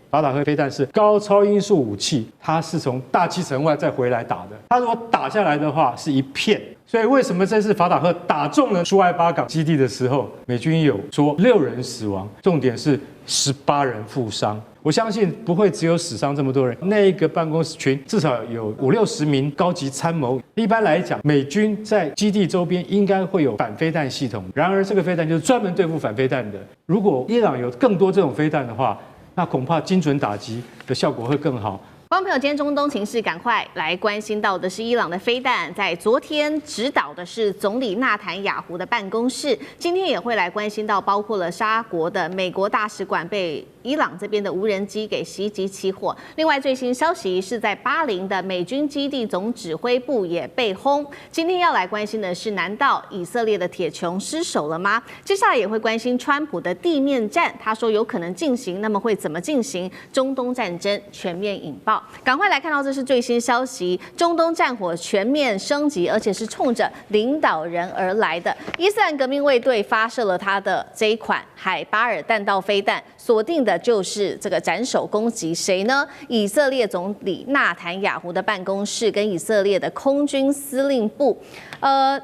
法塔赫飞弹是高超音速武器，它是从大气层外再回来打的。它如果打下来的话，是一片。所以为什么这次法塔赫打中了苏艾巴港基地的时候，美军有说6人死亡，重点是18人负伤。我相信不会只有死伤这么多人，那个办公室群至少有50-60名高级参谋。一般来讲，美军在基地周边应该会有反飞弹系统，然而这个飞弹就是专门对付反飞弹的。如果伊朗有更多这种飞弹的话，那恐怕精准打击的效果会更好。观众朋友，今天中东情势，赶快来关心到的是伊朗的飞弹，在昨天指导的是总理纳坦雅胡的办公室，今天也会来关心到包括了沙国的美国大使馆被伊朗这边的无人机给袭击起火。另外最新消息是在巴林的美军基地总指挥部也被轰。今天要来关心的是，难道以色列的铁穹失守了吗？接下来也会关心川普的地面战，他说有可能进行，那么会怎么进行？中东战争全面引爆。赶快来看到，这是最新消息，中东战火全面升级，而且是冲着领导人而来的。伊斯兰革命卫队发射了他的这一款海巴尔弹道飞弹，锁定的就是这个斩首攻击谁呢？以色列总理纳坦雅胡的办公室跟以色列的空军司令部。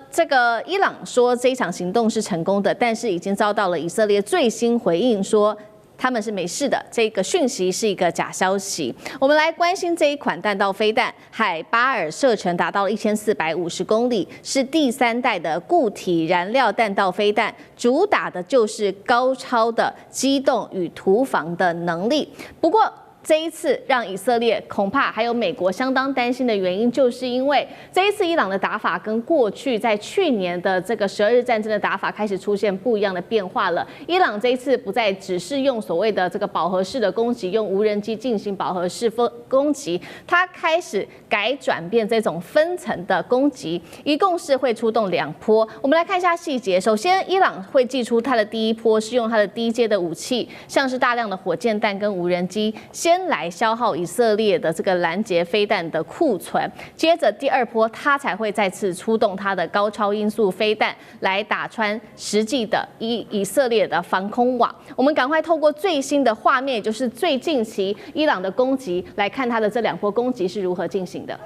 这个伊朗说这一场行动是成功的，但是已经遭到了以色列最新回应说他们是没事的，这个讯息是一个假消息。我们来关心这一款弹道飞弹，海巴尔射程达到1450公里，是第3代的固体燃料弹道飞弹，主打的就是高超的机动与突防的能力。不过这一次让以色列恐怕还有美国相当担心的原因，就是因为这一次伊朗的打法跟过去在去年的这个12日战争的打法开始出现不一样的变化了。伊朗这一次不再只是用所谓的这个饱和式的攻击，用无人机进行饱和式攻击，它开始转变这种分层的攻击，一共是会出动2波。我们来看一下细节。首先，伊朗会祭出它的第一波是用它的低阶的武器，像是大量的火箭弹跟无人机，先来消耗以色列的这个拦截飞弹的库存，接着第2波它才会再次出动它的高超音速飞弹来打穿实际的以色列的防空网。我们赶快透过最新的画面，也就是最近期伊朗的攻击，来看它的这2波攻击是如何进行的。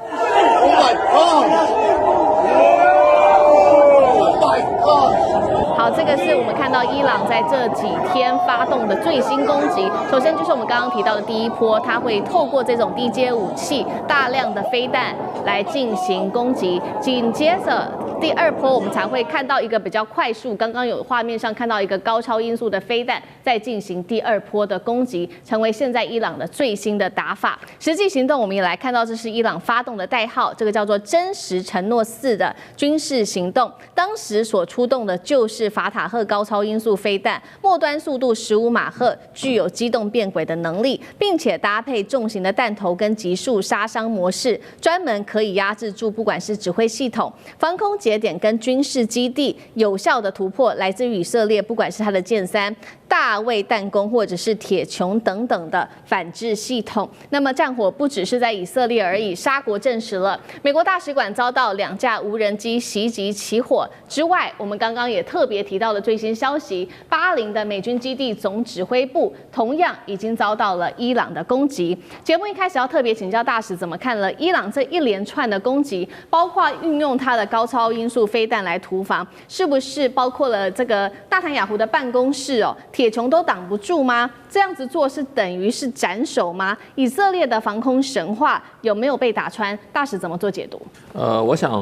好，这个是我们看到伊朗在这几天发动的最新攻击。首先就是我们刚刚提到的第一波，它会透过这种低阶武器、大量的飞弹来进行攻击。紧接着第2波，我们才会看到一个比较快速，刚刚有画面上看到一个高超音速的飞弹，再进行第2波的攻击，成为现在伊朗的最新的打法。实际行动我们也来看到，这是伊朗发动的代号，这个叫做真实承诺4的军事行动。当时所出动的就是法塔赫高超音速飞弹，末端速度15马赫，具有机动变轨的能力，并且搭配重型的弹头跟急速杀伤模式，专门可以压制住不管是指挥系统、防空节点跟军事基地，有效的突破来自于以色列，不管是它的剑3、大卫弹弓或者是铁穹等等的反制系统。那么战火不只是在以色列而已，沙国证实了美国大使馆遭到2架无人机袭击起火之外，我们刚刚也特别提到了最新消息，巴林的美军基地总指挥部同样已经遭到了伊朗的攻击。节目一开始要特别请教大使怎么看了伊朗这一连串的攻击，包括运用它的高超音速飞弹来突防，是不是包括了这个纳坦雅胡的办公室铁穹都挡不住吗？这样子做是等于是斩首吗？以色列的防空神话有没有被打穿？大使怎么做解读？我想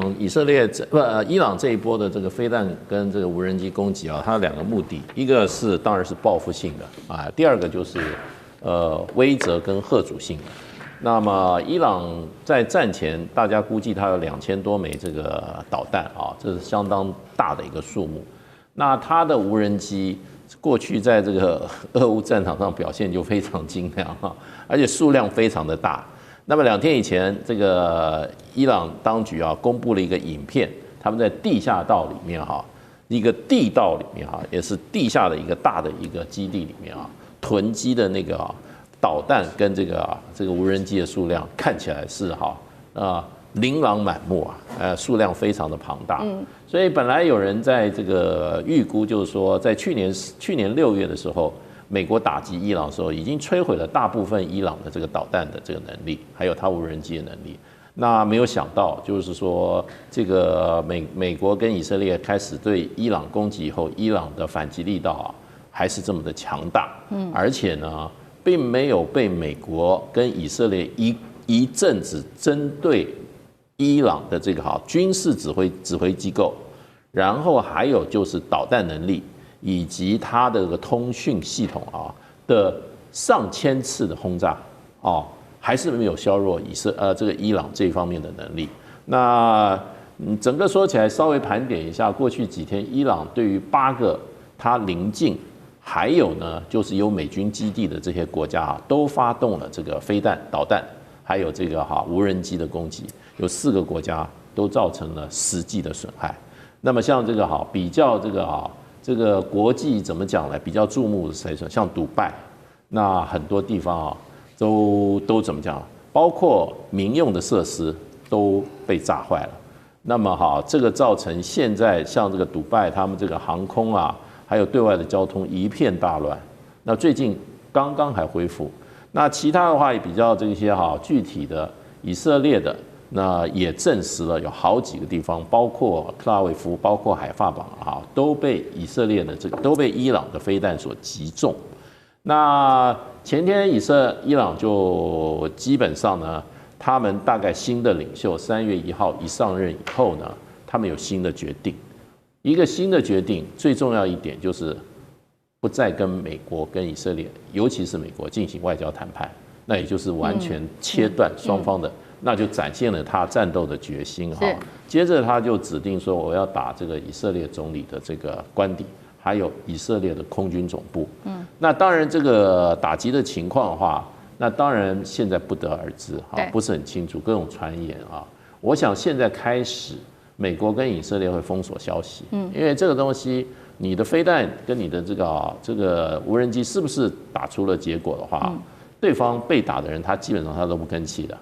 伊朗这一波的这个飞弹跟这个无人机攻击啊，它有2个目的，一个是当然是报复性的啊，第2个就是威慑跟吓阻性的。那么伊朗在战前，大家估计它有2000多枚这个导弹啊，这是相当大的一个数目。那它的无人机过去在这个俄乌战场上表现就非常精良哈，而且数量非常的大。那么2天以前，这个伊朗当局啊公布了一个影片，他们在地下道里面哈，一个地道里面哈，也是地下的一个大的一个基地里面啊，囤积的那个导弹跟这个无人机的数量看起来是琳琅满目啊，数量非常的庞大。所以本来有人在这个预估，就是说在去年6月的时候，美国打击伊朗的时候，已经摧毁了大部分伊朗的这个导弹的这个能力，还有它无人机的能力。那没有想到，就是说这个美国跟以色列开始对伊朗攻击以后，伊朗的反击力道啊还是这么的强大，而且呢，并没有被美国跟以色列一阵子针对伊朗的这个军事指挥机构，然后还有就是导弹能力以及它的这个通讯系统的上千次的轰炸还是没有削弱这个伊朗这方面的能力。那整个说起来，稍微盘点一下，过去几天伊朗对于8个它邻近，还有呢就是有美军基地的这些国家都发动了这个飞弹、导弹，还有这个无人机的攻击，有4个国家都造成了实际的损害。那么像这个比较这个国际怎么讲呢？比较注目的谁说？像杜拜，那很多地方都怎么讲？包括民用的设施都被炸坏了。那么这个造成现在像这个杜拜他们这个航空还有对外的交通一片大乱。那最近刚刚还恢复。那其他的话也比较这些具体的以色列的，那也证实了有好几个地方，包括特拉维夫，包括海法榜都被以色列的都被伊朗的飞弹所击中。那前天伊朗就基本上呢，他们大概新的领袖3月1号一上任以后呢，他们有新的决定。一个新的决定，最重要一点就是不再跟美国跟以色列，尤其是美国进行外交谈判，那也就是完全切断双方的，那就展现了他战斗的决心接着他就指定说，我要打这个以色列总理的这个官邸，还有以色列的空军总部。那当然这个打击的情况的话，那当然现在不得而知不是很清楚，各种传言我想现在开始，美国跟以色列会封锁消息，因为这个东西，你的飞弹跟你的这个无人机是不是打出了结果的话，对方被打的人他基本上他都不吭气的，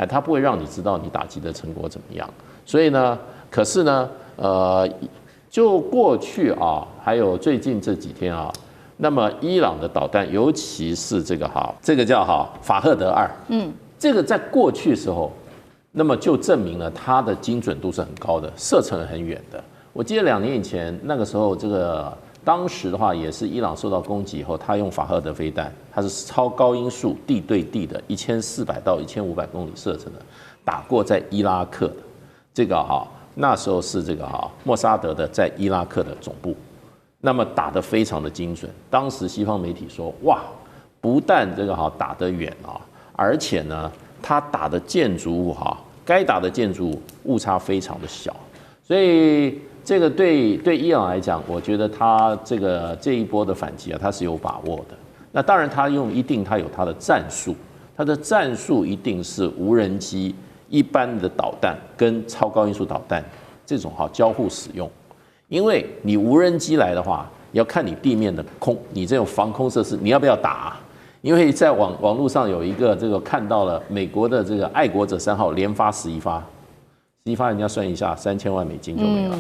他不会让你知道你打击的成果怎么样。所以呢，可是呢，就过去还有最近这几天那么伊朗的导弹，尤其是这个叫法赫德2，这个在过去的时候，那么就证明了它的精准度是很高的，射程很远的。我记得2年以前那个时候，当时的话也是伊朗受到攻击以后，他用法赫德飞弹，它是超高音速地对地的1400到1500公里射程的，打过在伊拉克的这个那时候是这个莫沙德的在伊拉克的总部。那么打得非常的精准，当时西方媒体说，哇，不但这个打得远而且呢，他打的建筑物该打的建筑物误差非常的小，所以这个对伊朗来讲，我觉得他这一波的反击他是有把握的。那当然他有他的战术，他的战术一定是无人机、一般的导弹跟超高音速导弹这种交互使用。因为你无人机来的话，要看你地面的你这种防空设施你要不要打因为在网络上有一个看到了美国的这个爱国者3号连发11发，11发人家算一下3000万美金就没了。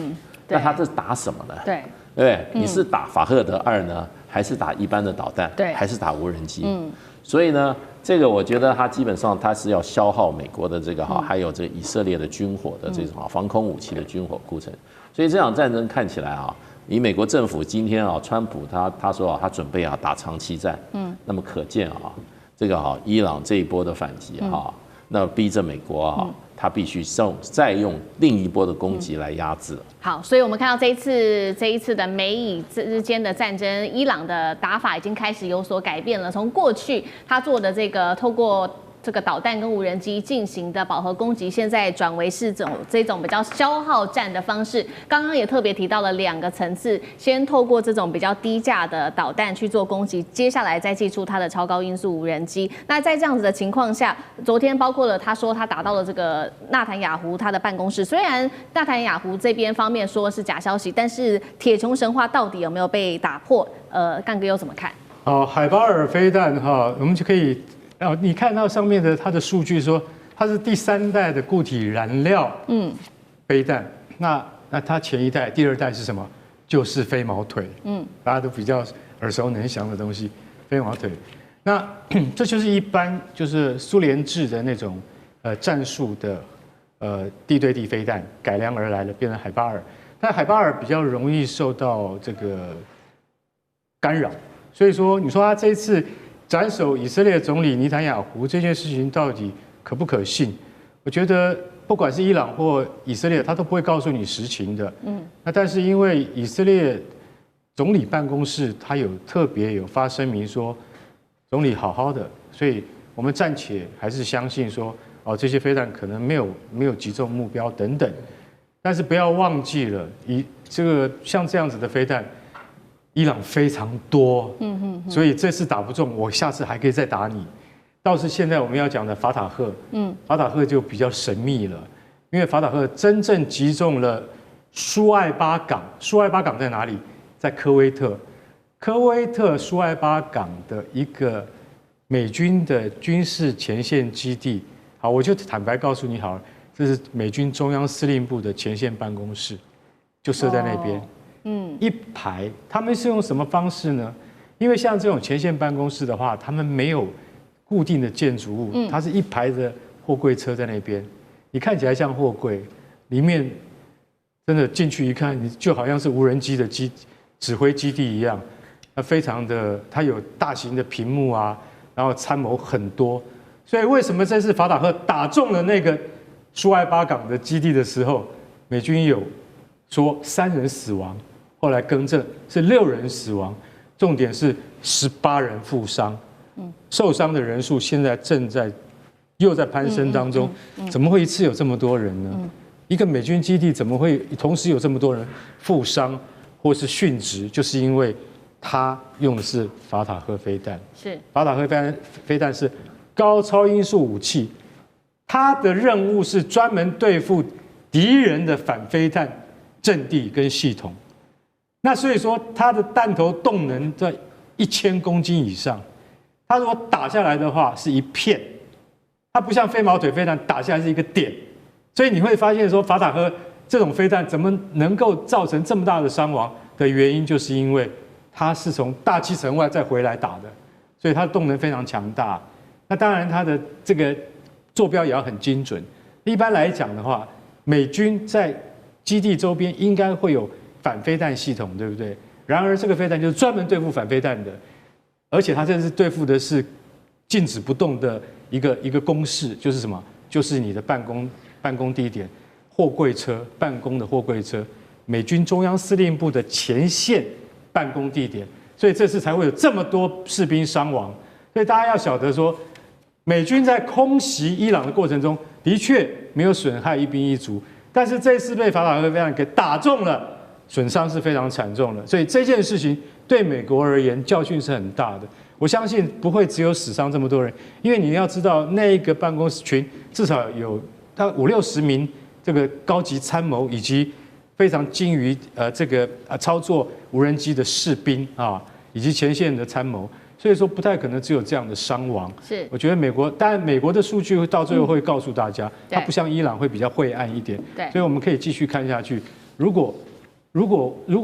那他这打什么呢？对不对？你是打法赫德2呢，还是打一般的导弹？还是打无人机？所以呢，这个我觉得他基本上他是要消耗美国的还有以色列的军火的这种防空武器的军火库存。所以这场战争看起来以美国政府今天川普他说他准备打长期战，那么可见这个伊朗这一波的反击那逼着美国他必须再用另一波的攻击来压制。好，所以我们看到这一次的美以之间的战争，伊朗的打法已经开始有所改变了。从过去他做的透过这个导弹跟无人机进行的饱和攻击，现在转为是这种比较消耗战的方式。刚刚也特别提到了2个层次，先透过这种比较低价的导弹去做攻击，接下来再祭出它的超高音速无人机。那在这样子的情况下，昨天包括了他说他打到了这个纳坦雅胡他的办公室，虽然纳坦雅胡这边方面说是假消息，但是铁穹神话到底有没有被打破？干哥又怎么看？海巴尔飞弹我们就可以。你看到上面的它的数据说它是第3代的固体燃料飞弹，那它前一代、第2代是什么？就是飞毛腿，大家都比较耳熟能详的东西。飞毛腿。那这就是一般就是苏联制的那种战术的地对地飞弹改良而来的，变成海巴尔。但海巴尔比较容易受到这个干扰，所以说你说他这一次斩首以色列总理尼坦雅胡这件事情到底可不可信？我觉得不管是伊朗或以色列，他都不会告诉你实情的。那但是因为以色列总理办公室他特别有发声明说，总理好好的，所以我们暂且还是相信说，这些飞弹可能没有击中目标等等。但是不要忘记了，像这样子的飞弹，伊朗非常多，所以这次打不中，我下次还可以再打你。倒是现在我们要讲的法塔赫，法塔赫就比较神秘了，因为法塔赫真正击中了苏艾巴港。苏艾巴港在哪里？在科威特。科威特苏艾巴港的一个美军的军事前线基地。好，我就坦白告诉你好了。这是美军中央司令部的前线办公室，就设在那边。一排。他们是用什么方式呢？因为像这种前线办公室的话，他们没有固定的建筑物，它是一排的货柜车在那边。你看起来像货柜，里面真的进去一看，你就好像是无人机的指挥基地一样。它有大型的屏幕啊，然后参谋很多。所以为什么这次法塔赫打中了那个苏艾巴港的基地的时候，美军有说3人死亡，后来更正是6人死亡，重点是18人负伤，受伤的人数现在又在攀升当中，怎么会一次有这么多人呢？一个美军基地怎么会同时有这么多人负伤或是殉职？就是因为他用的是法塔赫飞弹，法塔赫飞弹是高超音速武器。他的任务是专门对付敌人的反飞弹阵地跟系统，那所以说他的弹头动能在1000公斤以上，他如果打下来的话是一片，它不像飞毛腿飞弹打下来是一个点，所以你会发现说法塔赫这种飞弹怎么能够造成这么大的伤亡的原因，就是因为它是从大气层外再回来打的，所以它的动能非常强大。那当然它的这个坐标也要很精准。一般来讲的话，美军在基地周边应该会有反飞弹系统，对不对？然而这个飞弹就是专门对付反飞弹的，而且它这次对付的是静止不动的一个公式，就是什么？就是你的办公地点、货柜车、办公的货柜车，美军中央司令部的前线办公地点，所以这次才会有这么多士兵伤亡。所以大家要晓得说，美军在空袭伊朗的过程中，的确没有损害一兵一卒，但是这次被法塔赫飞弹给打中了，损伤是非常惨重的。所以这件事情对美国而言教训是很大的。我相信不会只有死伤这么多人，因为你要知道，那一个办公室群至少有大概50-60名这个高级参谋，以及非常精于操作无人机的士兵啊，以及前线的参谋。所以说不太可能只有这样的伤亡。是，我觉得当然美国的数据到最后会告诉大家，它不像伊朗会比较晦暗一点。对，所以我们可以继续看下去。如果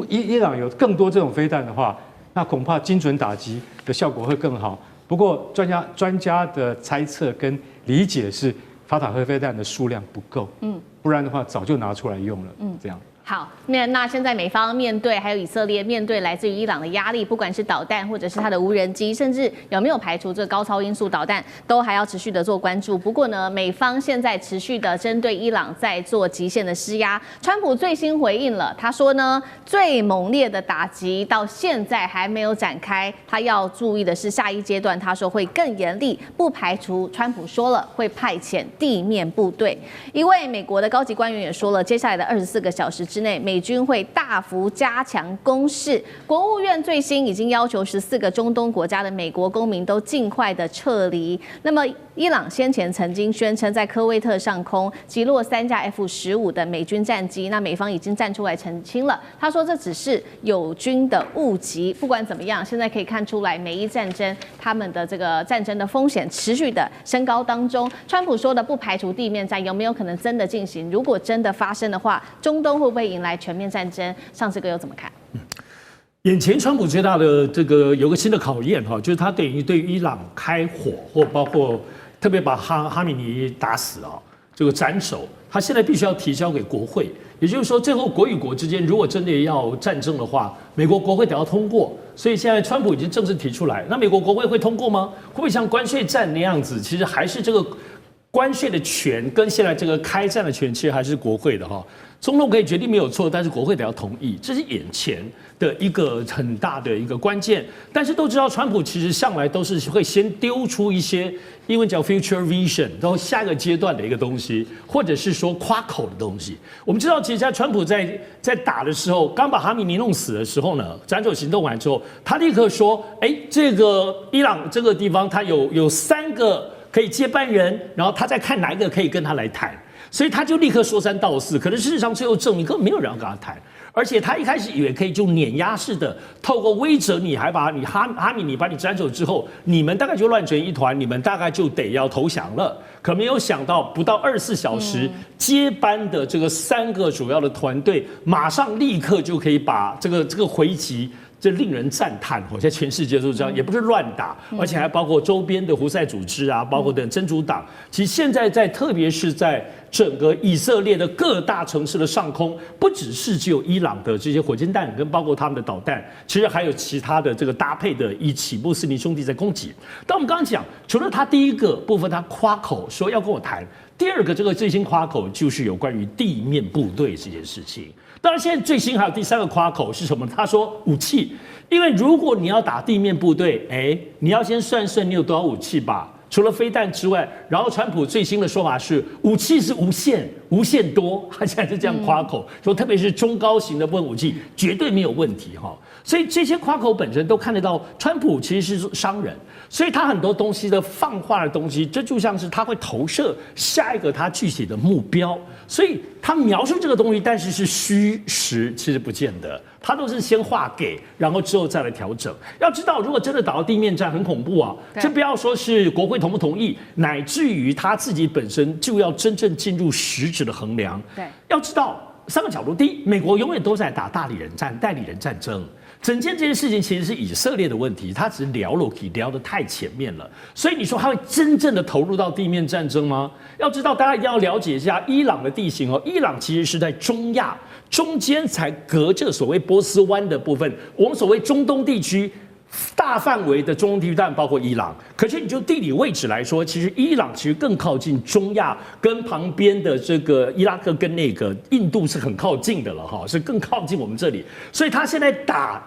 伊朗有更多这种飞弹的话，那恐怕精准打击的效果会更好。不过专家的猜测跟理解是，法塔赫飞弹的数量不够，不然的话早就拿出来用了。这样。好，那现在美方面对还有以色列面对来自于伊朗的压力，不管是导弹或者是它的无人机，甚至有没有排除这个高超音速导弹，都还要持续的做关注。不过呢，美方现在持续的针对伊朗在做极限的施压。川普最新回应了，他说呢，最猛烈的打击到现在还没有展开，他要注意的是下一阶段，他说会更严厉，不排除川普说了会派遣地面部队。一位美国的高级官员也说了，接下来的24个小时之内，美军会大幅加强攻势。国务院最新已经要求14个中东国家的美国公民都尽快的撤离。那么，伊朗先前曾经宣称在科威特上空击落3架 F-15的美军战机，那美方已经站出来澄清了，他说这只是友军的误击。不管怎么样，现在可以看出来，美伊战争他们的这个战争的风险持续的升高当中。川普说的不排除地面战，有没有可能真的进行？如果真的发生的话，中东会不会引来全面战争？上次哥又怎么看？眼前川普最大的这个有个新的考验哈，就是他等于对伊朗开火，或包括特别把哈米尼打死啊，这个斩首，他现在必须要提交给国会。也就是说，最后国与国之间如果真的要战争的话，美国国会得要通过。所以现在川普已经正式提出来，那美国国会会通过吗？会不会像关税战那样子？其实还是这个关税的权跟现在这个开战的权，其实还是国会的哈。总统可以决定没有错，但是国会得要同意，这是眼前的一个很大的一个关键。但是都知道，川普其实向来都是会先丢出一些英文叫 future vision， 然后下一个阶段的一个东西，或者是说夸口的东西。我们知道，其实在川普在打的时候，刚把哈米尼弄死的时候呢，斩首行动完之后，他立刻说：“这个伊朗这个地方，他有3个可以接班人，然后他再看哪一个可以跟他来谈。”所以他就立刻说3道4，可是事实上最后证明根本没有人要跟他谈，而且他一开始以为可以就碾压式的透过威慑你，还把你哈米尼把你斩首之后，你们大概就乱成一团，你们大概就得要投降了。可没有想到，不到24小时，接班的这个3个主要的团队，马上立刻就可以把这个回击。这令人赞叹哦！在全世界都这样，也不是乱打，而且还包括周边的胡塞组织啊，包括等真主党。其实现在特别是在整个以色列的各大城市的上空，不只是只有伊朗的这些火箭弹，跟包括他们的导弹，其实还有其他的这个搭配的一起穆斯林兄弟在攻击。但我们刚刚讲，除了他第一个部分他夸口说要跟我谈，第二个这个最新夸口就是有关于地面部队这件事情。当然，现在最新还有第3个夸口是什么？他说武器，因为如果你要打地面部队，你要先算算你有多少武器吧。除了飞弹之外，然后川普最新的说法是武器是无限多，他现在是这样夸口说，特别是中高型的武器绝对没有问题哈。所以这些夸口本身都看得到，川普其实是商人，所以他很多东西的放话的东西，这就像是他会投射下一个他具体的目标，所以他描述这个东西，但是是虚实，其实不见得。他都是先画给，然后之后再来调整。要知道，如果真的打到地面战，很恐怖啊！这不要说是国会同不同意，乃至于他自己本身就要真正进入实质的衡量。对，要知道3个角度：第一，美国永远都在打代理人战争。整件这件事情其实是以色列的问题，他只是聊得太前面了。所以你说他会真正的投入到地面战争吗？要知道，大家一定要了解一下伊朗的地形哦。伊朗其实是在中亚中间，才隔着所谓波斯湾的部分。我们所谓中东地区大范围的中东地区，当然包括伊朗。可是你就地理位置来说，其实伊朗其实更靠近中亚，跟旁边的这个伊拉克跟那个印度是很靠近的了哈，是更靠近我们这里。所以他现在打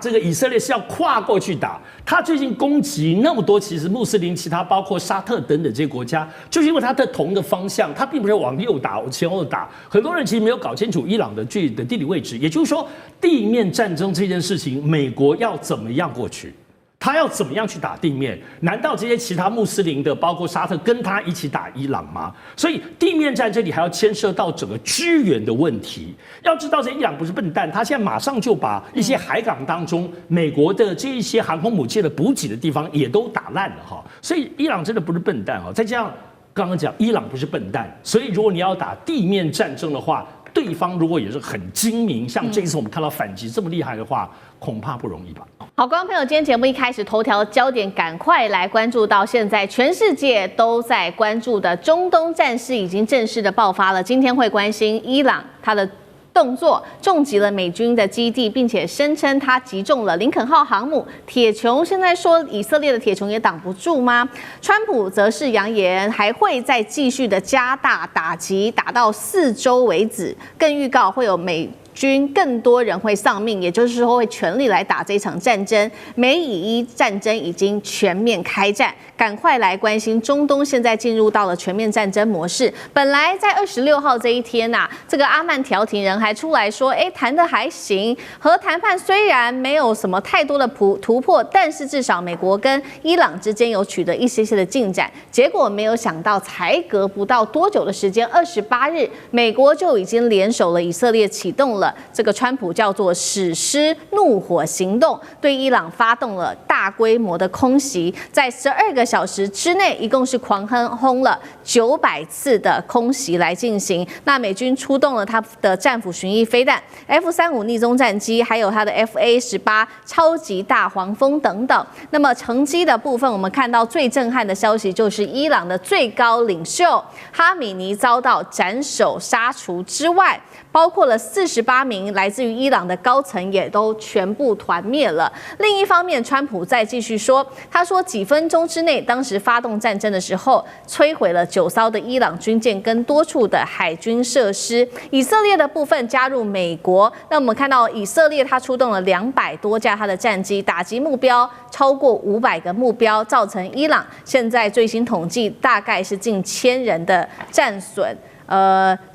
这个以色列是要跨过去打。他最近攻击那么多，其实穆斯林其他包括沙特等等这些国家，就是因为他的同一个方向，他并不是往右打，往前后打。很多人其实没有搞清楚伊朗的地理位置，也就是说，地面战争这件事情，美国要怎么样过去？他要怎么样去打地面？难道这些其他穆斯林的，包括沙特，跟他一起打伊朗吗？所以地面战这里还要牵涉到整个支援的问题。要知道，这伊朗不是笨蛋，他现在马上就把一些海港当中美国的这一些航空母舰的补给的地方也都打烂了哈。所以伊朗真的不是笨蛋哈。再加上刚刚讲，伊朗不是笨蛋，所以如果你要打地面战争的话，对方如果也是很精明，像这一次我们看到反击这么厉害的话，恐怕不容易吧。好，观众朋友，今天节目一开始头条焦点，赶快来关注到现在全世界都在关注的中东战事已经正式的爆发了。今天会关心伊朗它的动作重击了美军的基地，并且声称他击中了林肯号航母。铁穹现在说以色列的铁穹也挡不住吗？川普则是扬言还会再继续的加大打击，打到4周为止，更预告会有美军更多人会丧命，也就是说会全力来打这一场战争。美以伊战争已经全面开战，赶快来关心中东现在进入到了全面战争模式。本来在26号这一天呐，这个阿曼调停人还出来说，谈得还行，和谈判虽然没有什么太多的突破，但是至少美国跟伊朗之间有取得一些的进展。结果没有想到，才隔不到多久的时间，28日，美国就已经联手了以色列，启动了这个川普叫做史诗怒火行动，对伊朗发动了大大规模的空袭，在12个小时之内，一共是狂轰了900次的空袭来进行。那美军出动了它的战斧巡弋飞弹、F-35逆踪战机，还有它的 FA-18超级大黄蜂等等。那么成绩的部分，我们看到最震撼的消息就是伊朗的最高领袖哈米尼遭到斩首杀除之外，包括了48名来自于伊朗的高层也都全部团灭了。另一方面，川普再继续说，他说几分钟之内，当时发动战争的时候，摧毁了9艘的伊朗军舰跟多处的海军设施。以色列的部分加入美国，那我们看到以色列它出动了200多架它的战机，打击目标超过500个目标，造成伊朗现在最新统计大概是近1000人的战损。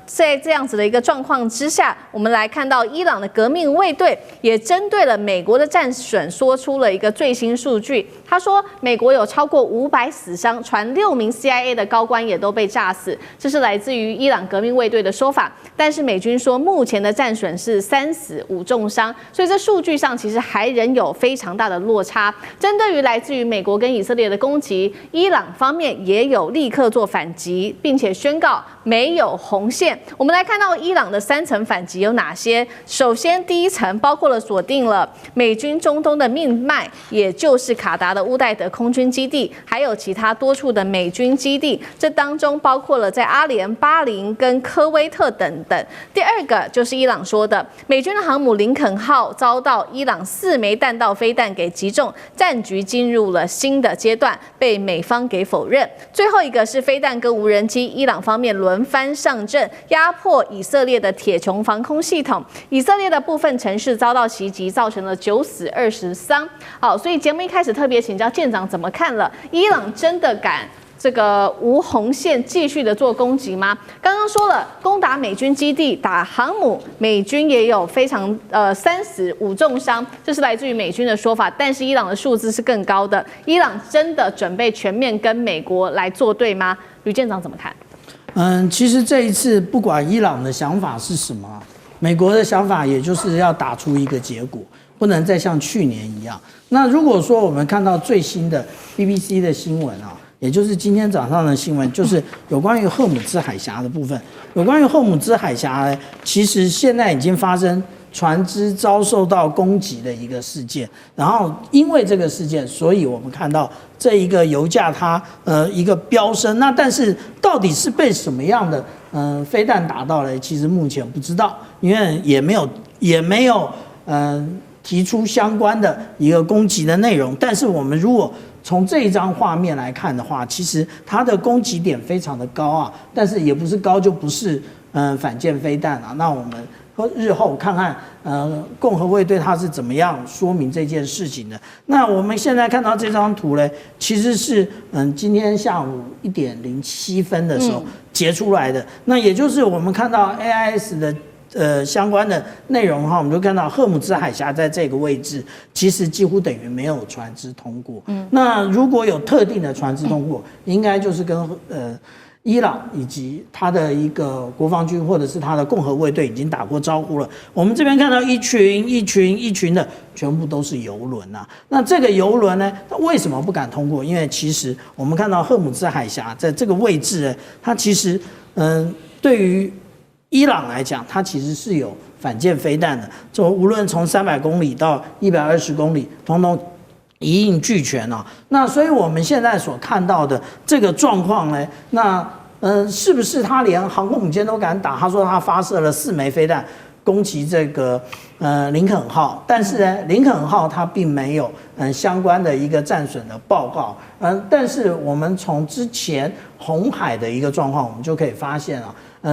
在这样子的一个状况之下，我们来看到伊朗的革命卫队也针对了美国的战损说出了一个最新数据。他说，美国有超过500死伤，传6名 CIA 的高官也都被炸死，这是来自于伊朗革命卫队的说法。但是美军说，目前的战损是3死5重伤，所以这数据上其实还仍有非常大的落差。针对于来自于美国跟以色列的攻击，伊朗方面也有立刻做反击，并且宣告没有红线。我们来看到伊朗的3层反击有哪些？首先，第一层包括了锁定了美军中东的命脉，也就是卡达的乌代德空军基地，还有其他多处的美军基地。这当中包括了在阿联、巴林跟科威特等等。第二个就是伊朗说的，美军的航母林肯号遭到伊朗4枚弹道飞弹给击中，战局进入了新的阶段，被美方给否认。最后一个是飞弹跟无人机，伊朗方面轮番上阵，压迫以色列的铁穹防空系统。以色列的部分城市遭到袭击，造成了9死20伤。好，所以节目一开始特别请教舰长怎么看了？伊朗真的敢这个无红线继续的做攻击吗？刚刚说了，攻打美军基地、打航母，美军也有非常3死5重伤，这是来自于美军的说法。但是伊朗的数字是更高的。伊朗真的准备全面跟美国来作对吗？吕舰长怎么看？其实这一次不管伊朗的想法是什么，美国的想法也就是要打出一个结果，不能再像去年一样。那如果说我们看到最新的 BBC 的新闻啊，也就是今天早上的新闻，就是有关于荷姆兹海峡的部分。有关于荷姆兹海峡，其实现在已经发生船只遭受到攻击的一个事件，然后因为这个事件，所以我们看到这一个油价它一个飙升。那但是到底是被什么样的飞弹打到了，其实目前不知道，因为也没有提出相关的一个攻击的内容。但是我们如果从这一张画面来看的话，其实它的攻击点非常的高啊，但是也不是高就不是反舰飞弹啊。那我们日后看看共和卫队它是怎么样说明这件事情的。那我们现在看到这张图呢，其实是今天下午1点07分的时候截出来的。那也就是我们看到 AIS 的相关的内容的话，我们就看到荷姆兹海峡在这个位置，其实几乎等于没有船只通过。那如果有特定的船只通过，应该就是跟伊朗以及他的一个国防军或者是他的共和卫队已经打过招呼了。我们这边看到一群的，全部都是油轮啊。那这个油轮呢，它为什么不敢通过？因为其实我们看到荷姆兹海峡在这个位置呢，它其实对于伊朗来讲，它其实是有反舰飞弹的，无论从300公里到120公里，统统一应俱全啊。那所以我们现在所看到的这个状况呢，那是不是他连航空母舰都敢打？他说他发射了4枚飞弹攻击这个林肯号，但是呢，林肯号它并没有相关的一个战损的报告。但是我们从之前红海的一个状况，我们就可以发现啊。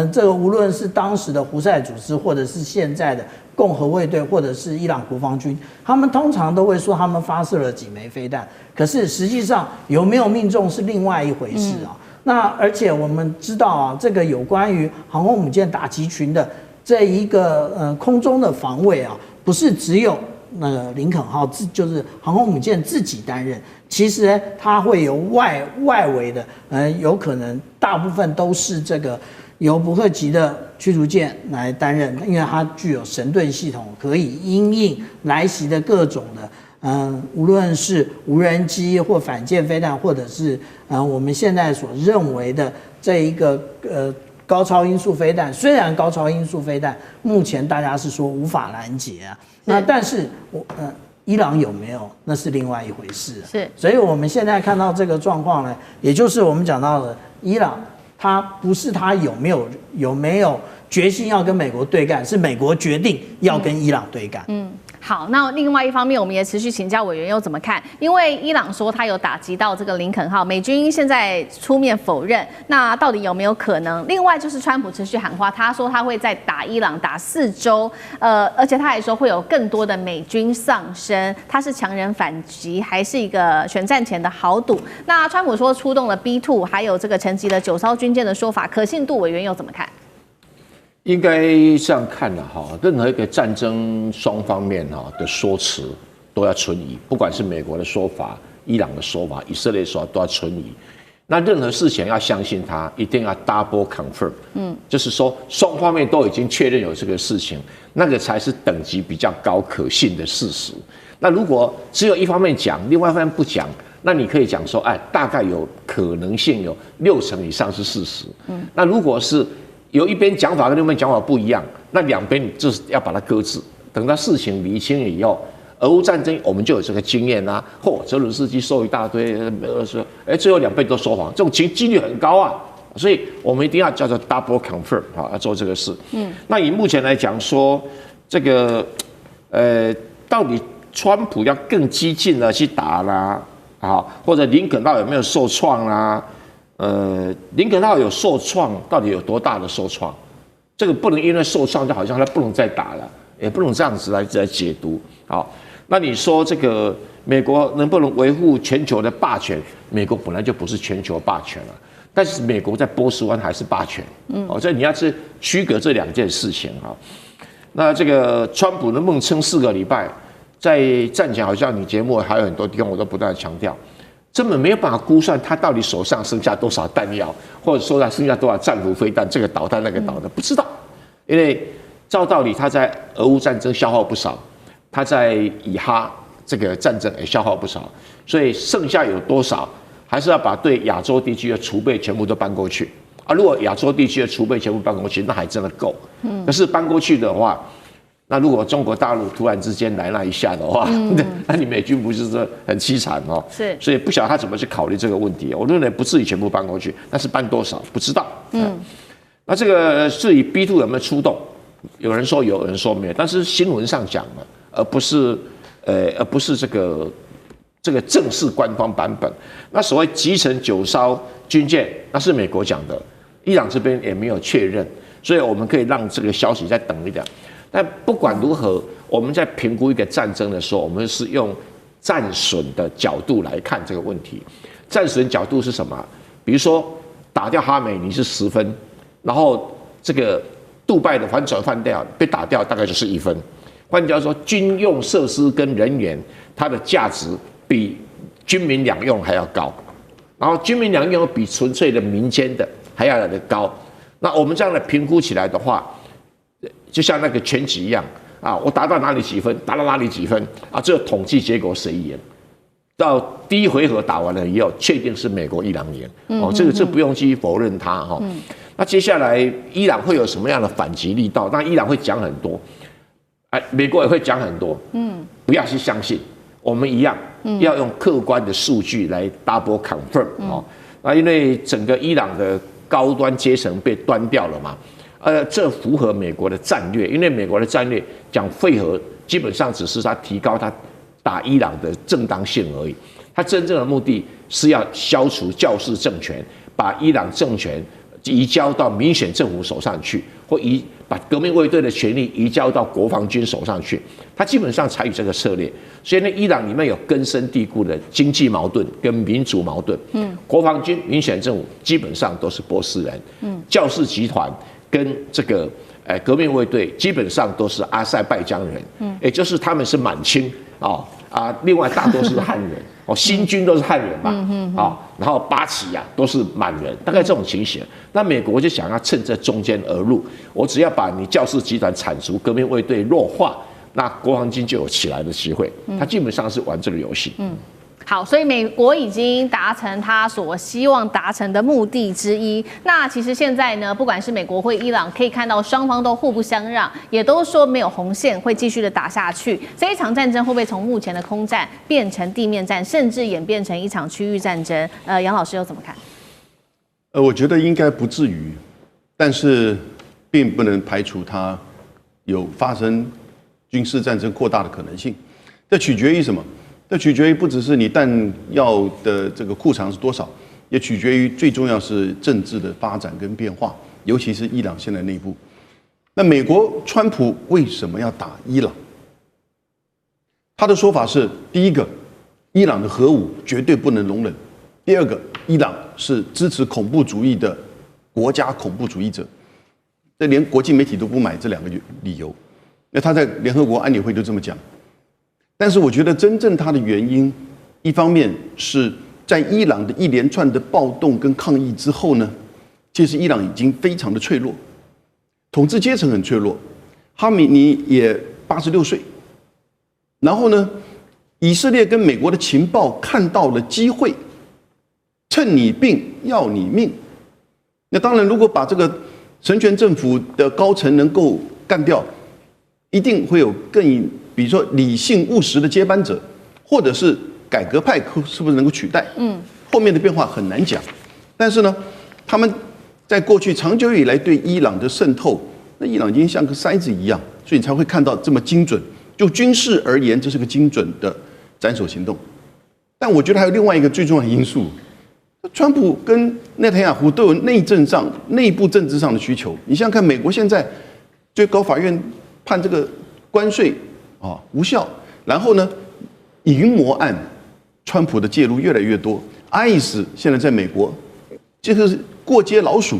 这个无论是当时的胡塞组织，或者是现在的共和卫队，或者是伊朗国防军，他们通常都会说他们发射了几枚飞弹，可是实际上有没有命中是另外一回事啊。那而且我们知道啊，这个有关于航空母舰打击群的这一个空中的防卫啊，不是只有那个林肯号就是航空母舰自己担任，其实呢，它会由外围的有可能大部分都是这个由伯克级的驱逐舰来担任，因为它具有神盾系统，可以因应来袭的各种无论是无人机或反舰飞弹，或者是我们现在所认为的这一个高超音速飞弹，虽然高超音速飞弹目前大家是说无法拦截啊，那但是伊朗有没有那是另外一回事。是，所以我们现在看到这个状况呢，也就是我们讲到的伊朗，它不是它有没有决心要跟美国对干，是美国决定要跟伊朗对干。好，那另外一方面，我们也持续请教委员又怎么看？因为伊朗说他有打击到这个林肯号，美军现在出面否认，那到底有没有可能？另外就是川普持续喊话，他说他会再打伊朗打4周，而且他还说会有更多的美军丧生，他是强人反击，还是一个选战前的豪赌？那川普说出动了 B2，还有这个沉寂了9艘军舰的说法，可信度委员又怎么看？应该这样看了哈，任何一个战争双方面的说辞都要存疑，不管是美国的说法、伊朗的说法、以色列的说法都要存疑。那任何事情要相信它，一定要 double confirm，就是说双方面都已经确认有这个事情，那个才是等级比较高、可信的事实。那如果只有一方面讲，另外一方面不讲，那你可以讲说，大概有可能性有60%以上是事实。那如果是有一边讲法跟另一边讲法不一样，那两边就是要把它搁置，等到事情厘清了以后，俄乌战争我们就有这个经验啦。泽伦斯基说一大堆，说最后两边都说谎，这种几率很高啊。所以我们一定要叫做 double confirm 要做这个事。那以目前来讲说，这个到底川普要更激进的去打啦，或者林肯号有没有受创啦？林肯号有受创，到底有多大的受创？这个不能因为受创就好像他不能再打了，也不能这样子来解读。好，那你说这个美国能不能维护全球的霸权？美国本来就不是全球霸权了，但是美国在波斯湾还是霸权。这你要是区隔这两件事情啊。那这个川普能不能撑4个礼拜？在战前好像你节目还有很多地方我都不断强调。根本没有办法估算他到底手上剩下多少弹药，或者说他剩下多少战斧飞弹，这个导弹那个导弹不知道，因为照道理他在俄乌战争消耗不少，他在以哈这个战争也消耗不少，所以剩下有多少，还是要把对亚洲地区的储备全部都搬过去啊。如果亚洲地区的储备全部搬过去，那还真的够。可是搬过去的话，那如果中国大陆突然之间来那一下的话，那你美军不是说很凄惨哦？是，所以不晓得他怎么去考虑这个问题。我认为不至于全部搬过去，但是搬多少不知道。那这个至于 B2 有没有出动，有人说有，有人说没有，但是新闻上讲的，而不是这个正式官方版本。那所谓集成9艘军舰，那是美国讲的，伊朗这边也没有确认，所以我们可以让这个消息再等一点。但不管如何，我们在评估一个战争的时候，我们是用战损的角度来看这个问题。战损角度是什么？比如说打掉哈梅尼是10分，然后这个杜拜的反转饭店被打掉，大概就是1分。换句话说，军用设施跟人员它的价值比军民两用还要高，然后军民两用比纯粹的民间的还要来得高。那我们这样的评估起来的话，就像那个拳击一样啊，我打到哪里几分，打到哪里几分啊，这个统计结果谁赢？到第一回合打完了以后，确定是美国伊朗赢。这不用去否认它哈。那接下来伊朗会有什么样的反击力道？那伊朗会讲很多，美国也会讲很多。不要去相信，我们一样要用客观的数据来 double confirm 那因为整个伊朗的高端阶层被端掉了嘛。这符合美国的战略，因为美国的战略讲废核，基本上只是他提高他打伊朗的正当性而已。他真正的目的是要消除教士政权，把伊朗政权移交到民选政府手上去，或把革命卫队的权力移交到国防军手上去。他基本上采取这个策略，所以呢，伊朗里面有根深蒂固的经济矛盾跟民族矛盾。国防军、民选政府基本上都是波斯人，教士集团跟这个革命卫队基本上都是阿塞拜疆人，也就是他们是满清另外大多是汉人新军都是汉人嘛，然后八旗都是满人，大概这种情形。那美国就想要趁这中间而入，我只要把你教士集团铲除，革命卫队弱化，那国防军就有起来的机会。他基本上是玩这个游戏。好，所以美国已经达成他所希望达成的目的之一。那其实现在呢，不管是美国或伊朗，可以看到双方都互不相让，也都说没有红线，会继续的打下去。这一场战争会不会从目前的空战变成地面战，甚至演变成一场区域战争？杨老师又怎么看？我觉得应该不至于，但是并不能排除它有发生军事战争扩大的可能性。这取决于什么？这取决于不只是你弹药的这个库藏是多少，也取决于最重要是政治的发展跟变化，尤其是伊朗现在内部。那美国川普为什么要打伊朗？他的说法是：第一个，伊朗的核武绝对不能容忍；第二个，伊朗是支持恐怖主义的国家恐怖主义者。这连国际媒体都不买这两个理由。那他在联合国安理会就这么讲。但是我觉得真正它的原因，一方面是在伊朗的一连串的暴动跟抗议之后呢，其实伊朗已经非常的脆弱，统治阶层很脆弱，哈米尼也86岁，然后呢，以色列跟美国的情报看到了机会，趁你病要你命。那当然，如果把这个神权政府的高层能够干掉，一定会有比如说理性务实的接班者，或者是改革派是不是能够取代？后面的变化很难讲。但是呢，他们在过去长久以来对伊朗的渗透，那伊朗已经像个筛子一样，所以你才会看到这么精准。就军事而言，这是个精准的斩首行动。但我觉得还有另外一个最重要的因素，川普跟内塔尼亚胡都有内部政治上的需求。你想想看，美国现在最高法院判这个关税无效，然后呢，淫魔案，川普的介入越来越多。ICE 现在在美国，这个是过街老鼠。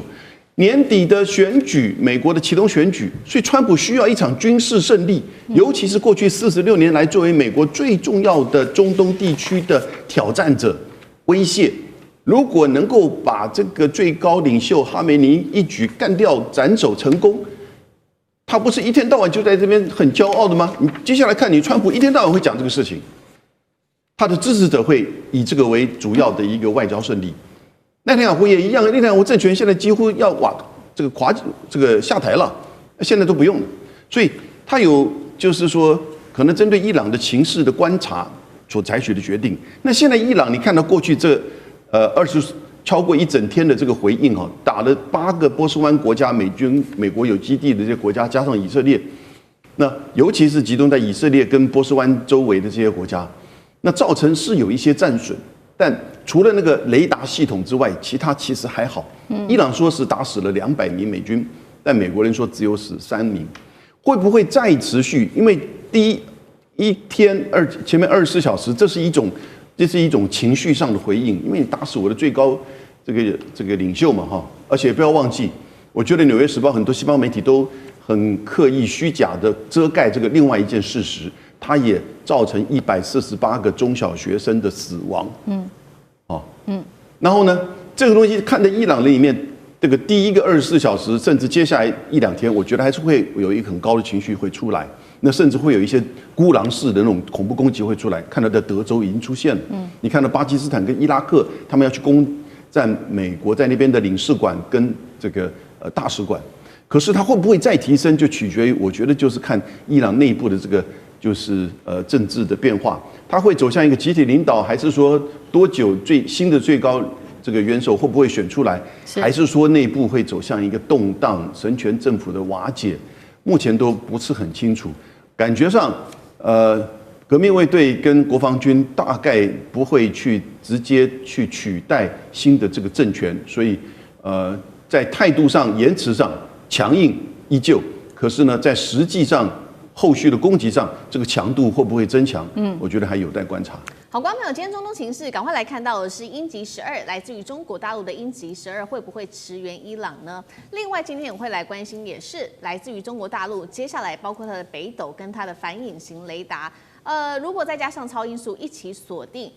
年底的选举，美国的启动选举，所以川普需要一场军事胜利，尤其是过去46年来作为美国最重要的中东地区的挑战者、威胁。如果能够把这个最高领袖哈梅尼一举干掉、斩首成功，他不是一天到晚就在这边很骄傲的吗？你接下来看，你川普一天到晚会讲这个事情，他的支持者会以这个为主要的一个外交胜利。内塔尼亚胡也一样，内塔尼亚胡政权现在几乎要下台了，现在都不用了，所以他有就是说可能针对伊朗的情势的观察所采取的决定。那现在伊朗，你看到过去这超过一整天的这个回应打了8个波斯湾国家美国有基地的这些国家，加上以色列，那尤其是集中在以色列跟波斯湾周围的这些国家，那造成是有一些战损，但除了那个雷达系统之外，其他其实还好。伊朗说是打死了200名美军，但美国人说只有死3名，会不会再持续？因为第一天前面24小时，这是一种情绪上的回应，因为你打死我的最高这个领袖嘛而且不要忘记，我觉得《纽约时报》很多西方媒体都很刻意虚假的遮盖这个另外一件事实，它也造成148个中小学生的死亡。然后呢，这个东西看在伊朗里面，这个第一个24小时，甚至接下来1-2天，我觉得还是会有一个很高的情绪会出来。那甚至会有一些孤狼式的那种恐怖攻击会出来，看到在德州已经出现了。你看到巴基斯坦跟伊拉克，他们要去攻占美国在那边的领事馆跟这个大使馆。可是它会不会再提升，就取决于我觉得就是看伊朗内部的这个就是政治的变化，它会走向一个集体领导，还是说多久新的最高这个元首会不会选出来，还是说内部会走向一个动荡、神权政府的瓦解？目前都不是很清楚。感觉上，革命卫队跟国防军大概不会去直接去取代新的这个政权，所以在态度上、言辞上强硬依旧，可是呢，在实际上后续的攻击上，这个强度会不会增强？我觉得还有待观察。好，观众朋友，今天中东情势赶快来看到的是鹰击12，来自于中国大陆的鹰击12会不会驰援伊朗呢？另外，今天也会来关心，也是来自于中国大陆，接下来包括它的北斗跟它的反隐形雷达，如果再加上超音速一起锁定。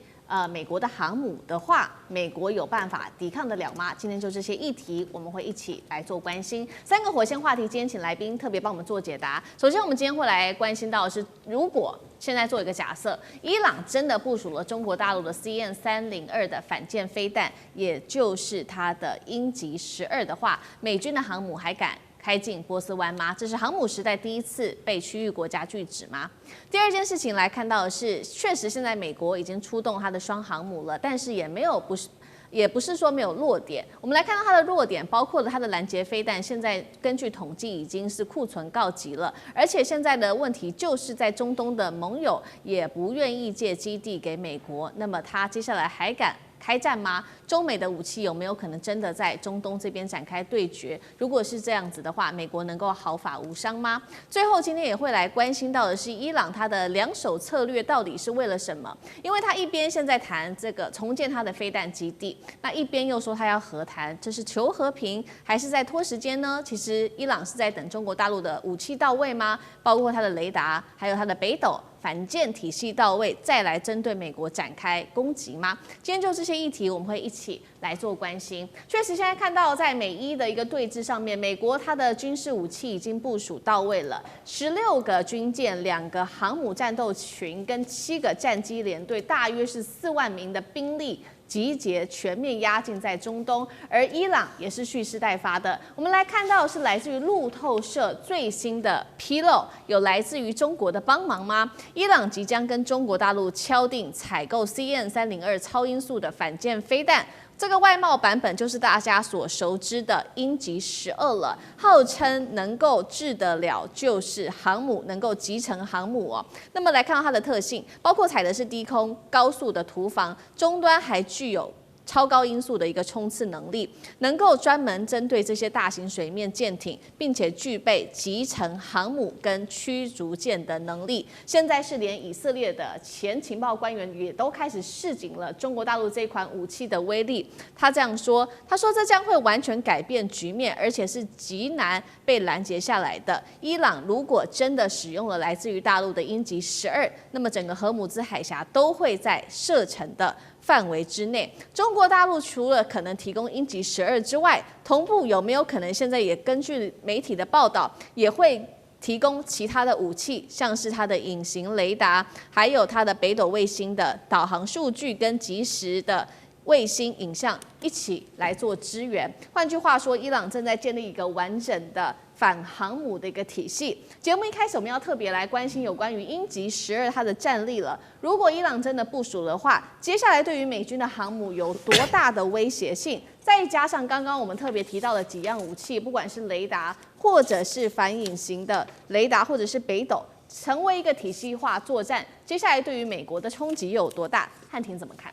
美国的航母的话，美国有办法抵抗得了吗？今天就这些议题，我们会一起来做关心。3个火线话题，今天请来宾特别帮我们做解答。首先，我们今天会来关心到的是，如果现在做一个假设，伊朗真的部署了中国大陆的 CN-302的反舰飞弹，也就是它的鹰击12的话，美军的航母还敢开进波斯湾吗？这是航母时代第一次被区域国家拒止吗？第二件事情来看到的是，确实现在美国已经出动它的双航母了，但是也不是说没有弱点。我们来看到它的弱点，包括了它的拦截飞弹，现在根据统计已经是库存告急了，而且现在的问题就是在中东的盟友也不愿意借基地给美国，那么它接下来还敢开战吗？中美的武器有没有可能真的在中东这边展开对决？如果是这样子的话，美国能够毫发无伤吗？最后，今天也会来关心到的是，伊朗它的两手策略到底是为了什么？因为他一边现在谈这个重建他的飞弹基地，那一边又说他要和谈，这是求和平还是在拖时间呢？其实伊朗是在等中国大陆的武器到位吗？包括它的雷达，还有它的北斗反舰体系到位，再来针对美国展开攻击吗？今天就这些议题，我们会一起来做关心。确实，现在看到在美伊的一个对峙上面，美国它的军事武器已经部署到位了，16个军舰、2个航母战斗群跟7个战机联队，大约是4万名的兵力集结，全面压境在中东，而伊朗也是蓄势待发的。我们来看到是来自于路透社最新的披露，有来自于中国的帮忙吗？伊朗即将跟中国大陆敲定采购 CN-302超音速的反舰飞弹。这个外贸版本就是大家所熟知的鹰击12了，号称能够治得了就是航母，能够集成航母哦。那么来看到它的特性，包括采的是低空高速的图防，终端还具有超高音速的一个冲刺能力，能够专门针对这些大型水面舰艇，并且具备集成航母跟驱逐舰的能力。现在是连以色列的前情报官员也都开始示警了中国大陆这款武器的威力。他这样说，他说这将会完全改变局面，而且是极难被拦截下来的。伊朗如果真的使用了来自于大陆的鹰击12，那么整个荷姆兹海峡都会在射程的范围之内。中国大陆除了可能提供鹰击12之外，同步有没有可能现在也根据媒体的报道，也会提供其他的武器，像是它的隐形雷达，还有它的北斗卫星的导航数据跟即时的卫星影像一起来做支援。换句话说，伊朗正在建立一个完整的反航母的一个体系。节目一开始我们要特别来关心有关于鹰击12它的战力了。如果伊朗真的部署的话，接下来对于美军的航母有多大的威胁性？再加上刚刚我们特别提到的几样武器，不管是雷达，或者是反隐形的雷达，或者是北斗，成为一个体系化作战，接下来对于美国的冲击又有多大？汉庭怎么看？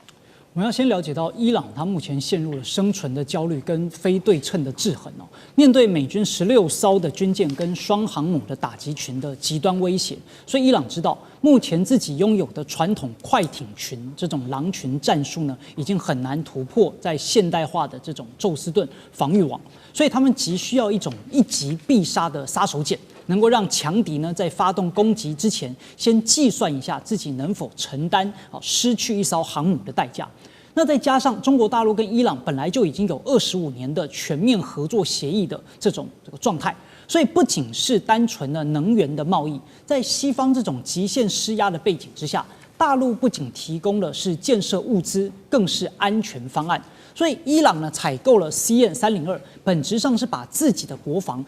我们要先了解到，伊朗它目前陷入了生存的焦虑跟非对称的制衡哦。面对美军16艘的军舰跟双航母的打击群的极端威胁，所以伊朗知道，目前自己拥有的传统快艇群这种狼群战术呢，已经很难突破在现代化的这种宙斯盾防御网，所以他们急需要一种一击必杀的杀手锏。能够让强敌呢在发动攻击之前，先计算一下自己能否承担失去一艘航母的代价。那再加上中国大陆跟伊朗本来就已经有25年的全面合作协议的这个状态，所以不仅是单纯的能源的贸易，在西方这种极限施压的背景之下，大陆不仅提供的是建设物资，更是安全方案。所以伊朗呢采购了 CN-302，本质上是把自己的国防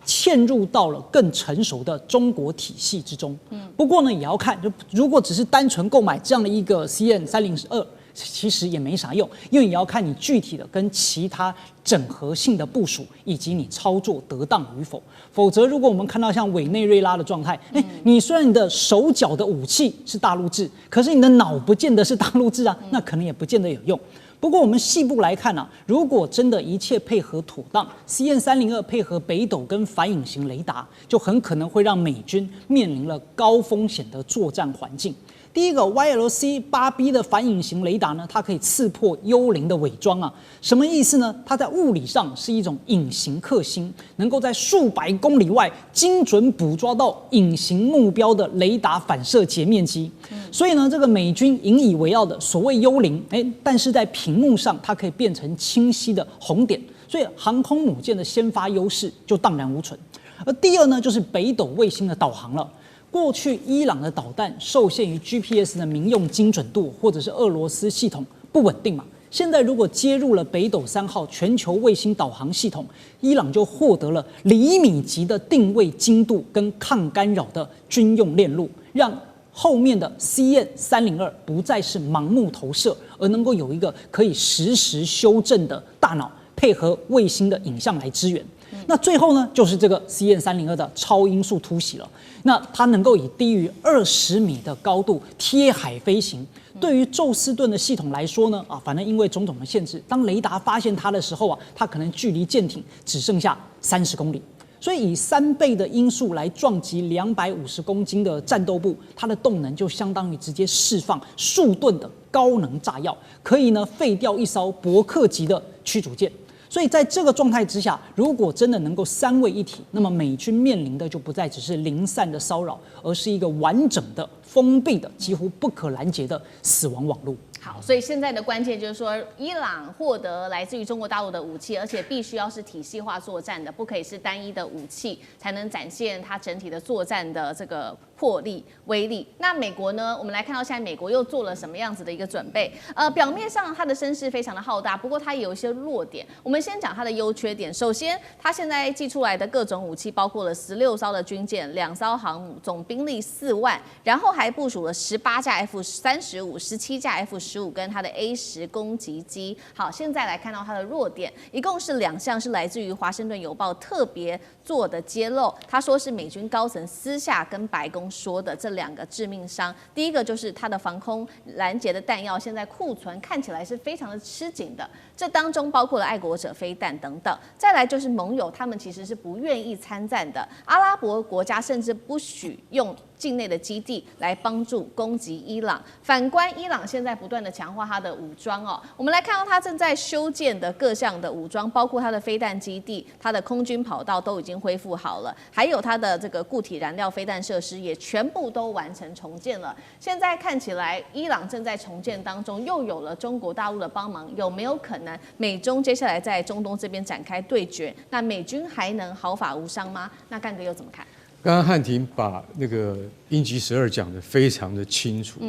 嵌入到了更成熟的中国体系之中。不过呢，也要看，就如果只是单纯购买这样的一个 CN-302，其实也没啥用，因为也要看你具体的跟其他整合性的部署，以及你操作得当与否。否则，如果我们看到像委内瑞拉的状态，你虽然你的手脚的武器是大陆制，可是你的脑不见得是大陆制啊，那可能也不见得有用。不过我们细部来看啊，如果真的一切配合妥当 ，CN-302配合北斗跟反隐形雷达，就很可能会让美军面临了高风险的作战环境。第一个 YLC-8B 的反隐形雷达呢，它可以刺破幽灵的伪装啊，什么意思呢？它在物理上是一种隐形克星，能够在数百公里外精准捕捉到隐形目标的雷达反射截面积。所以呢，这个美军引以为傲的所谓幽灵，但是在屏幕上它可以变成清晰的红点，所以航空母舰的先发优势就荡然无存。而第二呢，就是北斗卫星的导航了。过去伊朗的导弹受限于 GPS 的民用精准度，或者是俄罗斯系统不稳定嘛。现在如果接入了北斗3号全球卫星导航系统，伊朗就获得了厘米级的定位精度跟抗干扰的军用链路，让后面的 CN-302不再是盲目投射，而能够有一个可以实时修正的大脑，配合卫星的影像来支援。那最后呢，就是这个 CN-302的超音速突袭了。那它能够以低于20米的高度贴海飞行。对于宙斯盾的系统来说呢，反正因为种种的限制，当雷达发现它的时候它可能距离舰艇只剩下30公里。所以以3倍的音速来撞击250公斤的战斗部，它的动能就相当于直接释放数吨的高能炸药，可以呢废掉一艘伯克级的驱逐舰。所以在这个状态之下，如果真的能够3位一体，那么美军面临的就不再只是零散的骚扰，而是一个完整的、封闭的、几乎不可拦截的死亡网络。好，所以现在的关键就是说，伊朗获得来自于中国大陆的武器，而且必须要是体系化作战的，不可以是单一的武器，才能展现它整体的作战的这个魄力、威力。那美国呢？我们来看到现在美国又做了什么样子的一个准备？表面上它的声势非常的浩大，不过它也有一些弱点。我们先讲它的优缺点。首先，它现在寄出来的各种武器，包括了16艘的军舰、2艘航母，总兵力4万，然后还部署了18架 F-35、17架 F-15。跟它的 A-10攻击机。好，现在来看到它的弱点，一共是2项，是来自于《华盛顿邮报》特别做的揭露。他说是美军高层私下跟白宫说的这2个致命伤。第一个就是它的防空拦截的弹药，现在库存看起来是非常的吃紧的，这当中包括了爱国者飞弹等等。再来就是盟友，他们其实是不愿意参战的，阿拉伯国家甚至不许用境内的基地来帮助攻击伊朗。反观伊朗现在不断的强化它的武装哦，我们来看到它正在修建的各项的武装，包括它的飞弹基地、它的空军跑道都已经恢复好了，还有它的这个固体燃料飞弹设施也全部都完成重建了。现在看起来，伊朗正在重建当中，又有了中国大陆的帮忙，有没有可能美中接下来在中东这边展开对决？那美军还能毫发无伤吗？那干哥又怎么看？刚刚汉庭把那个鹰击12讲得非常的清楚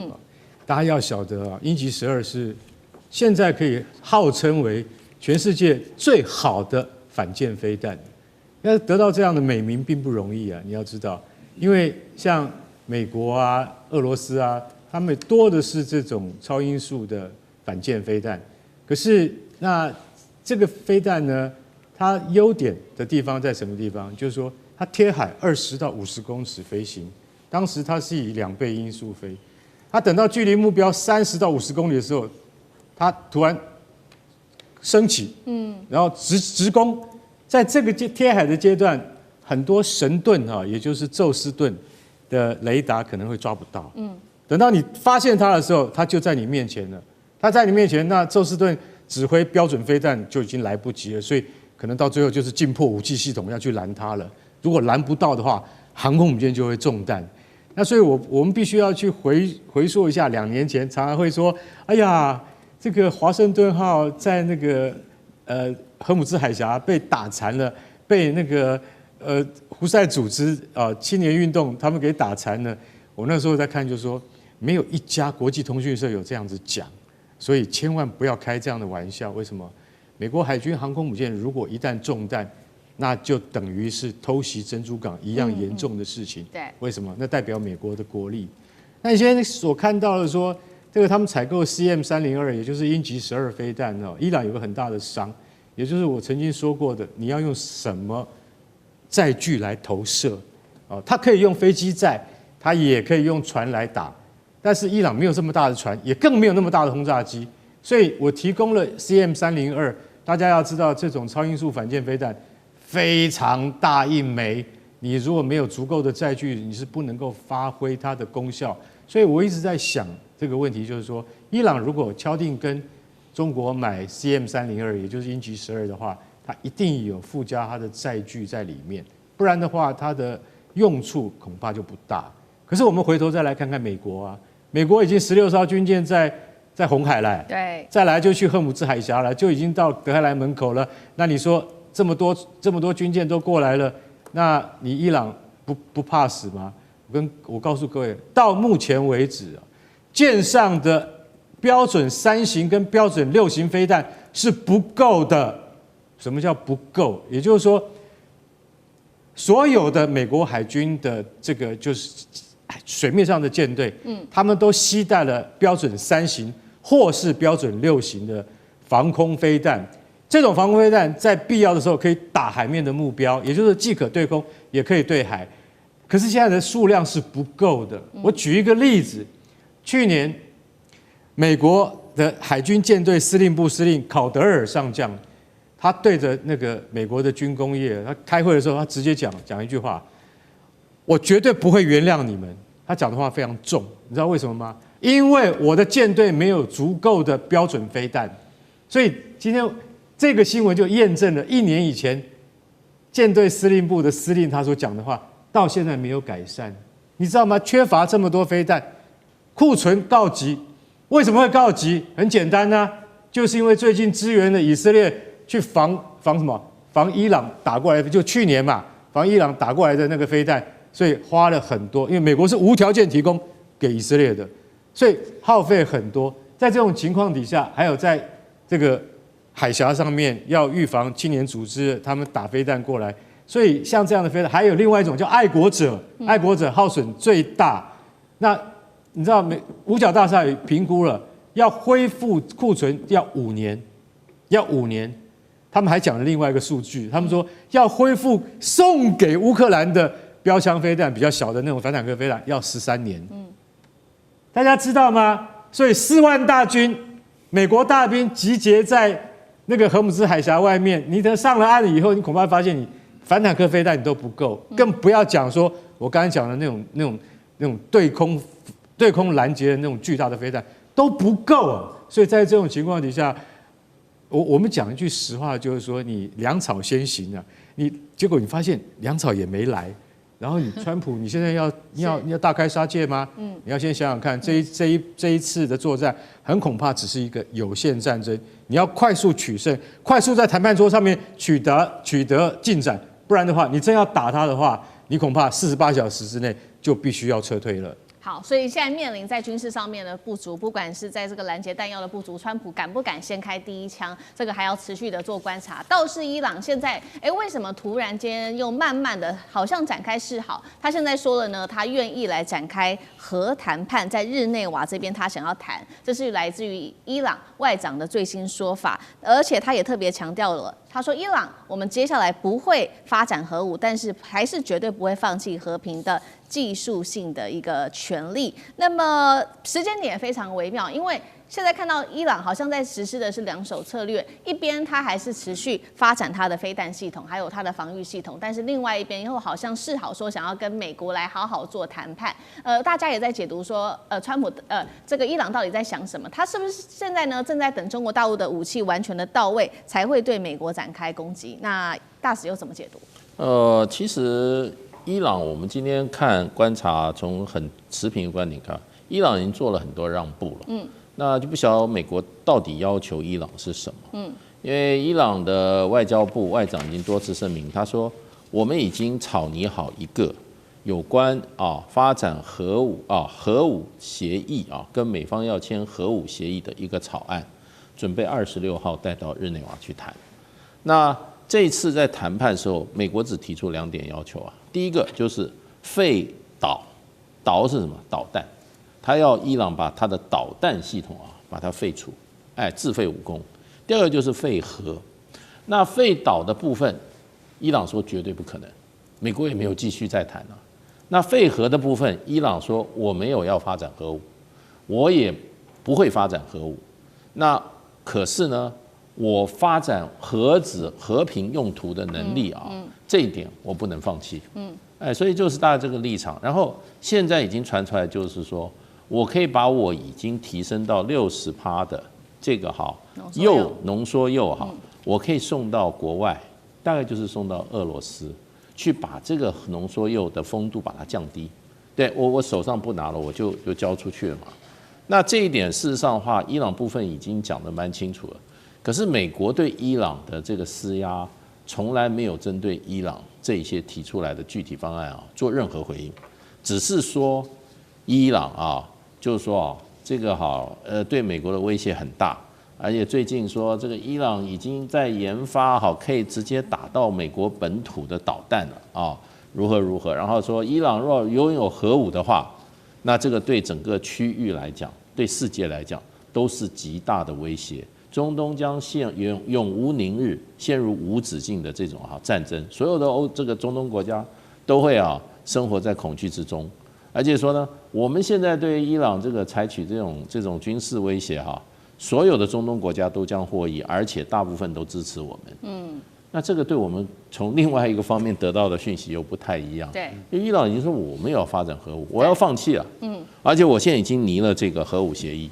大家要晓得鹰击12是现在可以号称为全世界最好的反舰飞弹，要得到这样的美名并不容易啊！你要知道，因为像美国啊、俄罗斯啊，他们多的是这种超音速的反舰飞弹，可是那这个飞弹呢，它优点的地方在什么地方？就是说，它贴海20到50公尺飞行，当时它是以2倍音速飞，它等到距离目标30到50公里的时候，它突然升起，然后直攻，在这个贴海的阶段，很多神盾也就是宙斯盾的雷达可能会抓不到，等到你发现它的时候，它就在你面前了，它在你面前，那宙斯盾指挥标准飞弹就已经来不及了，所以可能到最后就是进破武器系统要去拦它了。如果拦不到的话，航空母舰就会中弹。那所以我们必须要去回溯一下2年前，常常会说，哎呀，这个华盛顿号在那个荷姆兹海峡被打残了，被那个胡塞组织青年运动他们给打残了。我那时候在看，就说没有一家国际通讯社有这样子讲，所以千万不要开这样的玩笑。为什么？美国海军航空母舰如果一旦中弹，那就等于是偷袭珍珠港一样严重的事情。对，为什么？那代表美国的国力。那你现在所看到的说，这个他们采购 CM-302，也就是鹰击12飞弹伊朗有个很大的伤，也就是我曾经说过的，你要用什么载具来投射？它可以用飞机载，它也可以用船来打，但是伊朗没有这么大的船，也更没有那么大的轰炸机，所以我提供了 CM-302。大家要知道，这种超音速反舰飞弹非常大一枚，你如果没有足够的载具，你是不能够发挥它的功效。所以我一直在想这个问题，就是说，伊朗如果敲定跟中国买 CM302，也就是鹰击12的话，它一定有附加它的载具在里面，不然的话，它的用处恐怕就不大。可是我们回头再来看看美国啊，美国已经16艘军舰在红海了，对，再来就去赫姆兹海峡了，就已经到德黑兰门口了。那你说这么多军舰都过来了，那你伊朗不怕死吗？我告诉各位，到目前为止啊，舰上的标准3型跟标准6型飞弹是不够的。什么叫不够？也就是说，所有的美国海军的这个就是水面上的舰队，他们都携带了标准3型或是标准6型的防空飞弹。这种防空飞弹在必要的时候可以打海面的目标，也就是既可对空也可以对海。可是现在的数量是不够的。我举一个例子，去年美国的海军舰队司令部司令考德尔上将，他对着那个美国的军工业，他开会的时候，他直接讲一句话：我绝对不会原谅你们。他讲的话非常重，你知道为什么吗？因为我的舰队没有足够的标准飞弹。所以今天这个新闻就验证了1年以前舰队司令部的司令他所讲的话，到现在没有改善。你知道吗？缺乏这么多飞弹，库存告急。为什么会告急？很简单啊，就是因为最近支援了以色列去防什么？防伊朗打过来，就去年嘛，防伊朗打过来的那个飞弹，所以花了很多。因为美国是无条件提供给以色列的，所以耗费很多。在这种情况底下，还有在这个海峡上面要预防青年组织他们打飞弹过来，所以像这样的飞弹，还有另外一种叫爱国者，爱国者耗损最大。那你知道五角大厦也评估了，要恢复库存要5年，要5年。他们还讲了另外一个数据，他们说要恢复送给乌克兰的标枪飞弹，比较小的那种反坦克飞弹，要13年。大家知道吗？所以4万大军，美国大兵集結在那个荷姆兹海峡外面，你等上了岸以后，你恐怕发现你反坦克飞弹你都不够，更不要讲说我刚才讲的那种对空拦截的那种巨大的飞弹都不够啊。所以在这种情况底下，我们讲一句实话，就是说你粮草先行啊，结果你发现粮草也没来，然后你川普你现在要大开杀戒吗？你要先想想看，这一次的作战很恐怕只是一个有限战争，你要快速取胜，快速在谈判桌上面取得进展，不然的话，你真要打他的话，你恐怕48小时之内就必须要撤退了。好，所以现在面临在军事上面的不足，不管是在这个拦截弹药的不足，川普敢不敢先开第一枪，这个还要持续的做观察。倒是伊朗现在，为什么突然间又慢慢的好像展开示好？他现在说了呢，他愿意来展开核谈判，在日内瓦这边他想要谈，这是来自于伊朗外长的最新说法，而且他也特别强调了。他说：“伊朗，我们接下来不会发展核武，但是还是绝对不会放弃和平的技术性的一个权利。那么时间点也非常微妙，因为现在看到伊朗好像在实施的是2手策略，一边它还是持续发展它的飞弹系统，还有它的防御系统，但是另外一边又好像示好说想要跟美国来好好做谈判。大家也在解读说，川普这个伊朗到底在想什么？他是不是现在呢正在等中国大陆的武器完全的到位，才会对美国展开攻击？那大使又怎么解读？其实伊朗我们今天观察，从很持平的观点看，伊朗已经做了很多让步了。那就不晓得美国到底要求伊朗是什么？因为伊朗的外交部外长已经多次声明，他说我们已经草拟好一个有关发展核武协议跟美方要签核武协议的一个草案，准备26号带到日内瓦去谈。那这一次在谈判的时候，美国只提出2点要求啊，第一个就是废导是什么？导弹。他要伊朗把他的导弹系统把它废除，自废武功。第二个就是废核。那废导的部分，伊朗说绝对不可能，美国也没有继续再谈了。那废核的部分，伊朗说我没有要发展核武，我也不会发展核武。那可是呢，我发展核子和平用途的能力这一点我不能放弃。所以就是大家这个立场。然后现在已经传出来，就是说我可以把我已经提升到60%的这个浓缩铀我可以送到国外，大概就是送到俄罗斯，去把这个浓缩铀的风度把它降低。对我手上不拿了，我就交出去了嘛。那这一点事实上的话，伊朗部分已经讲得蛮清楚了。可是美国对伊朗的这个施压，从来没有针对伊朗这一些提出来的具体方案做任何回应，只是说伊朗就是说这个对美国的威胁很大，而且最近说这个伊朗已经在研发可以直接打到美国本土的导弹了如何，然后说伊朗若拥有核武的话，那这个对整个区域来讲，对世界来讲都是极大的威胁。中东将永无宁日，陷入无止境的这种战争，所有的这个中东国家都会生活在恐惧之中。而且说呢，我们现在对伊朗这个采取这种军事威胁所有的中东国家都将获益，而且大部分都支持我们。那这个对我们从另外一个方面得到的讯息又不太一样。对，因为伊朗已经说我没有发展核武，我要放弃了。而且我现在已经拟了这个核武协议。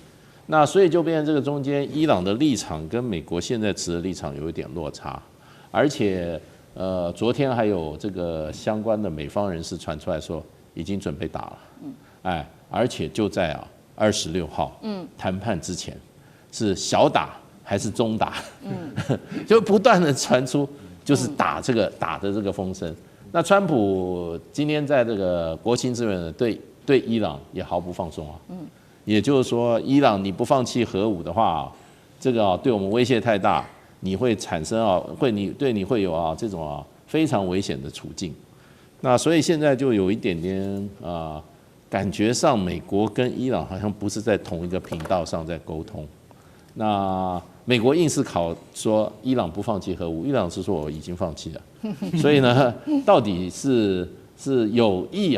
那所以就变成这个中间，伊朗的立场跟美国现在持的立场有一点落差，而且昨天还有这个相关的美方人士传出来说，已经准备打了。而且就在26号，谈判之前是小打还是中打，就不断的传出就是打的这个风声。那川普今天在这个国情咨文对伊朗也毫不放松也就是说，伊朗你不放弃核武的话，这个对我们威胁太大，你会产生你会有这种非常危险的处境。那所以现在就有一点点感觉上美国跟伊朗好像不是在同一个频道上在沟通。那美国硬是说伊朗不放弃核武，伊朗是说我已经放弃了。所以呢，到底是有意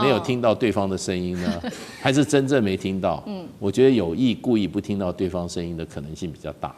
没有听到对方的声音呢，还是真正没听到？我觉得有意故意不听到对方声音的可能性比较大。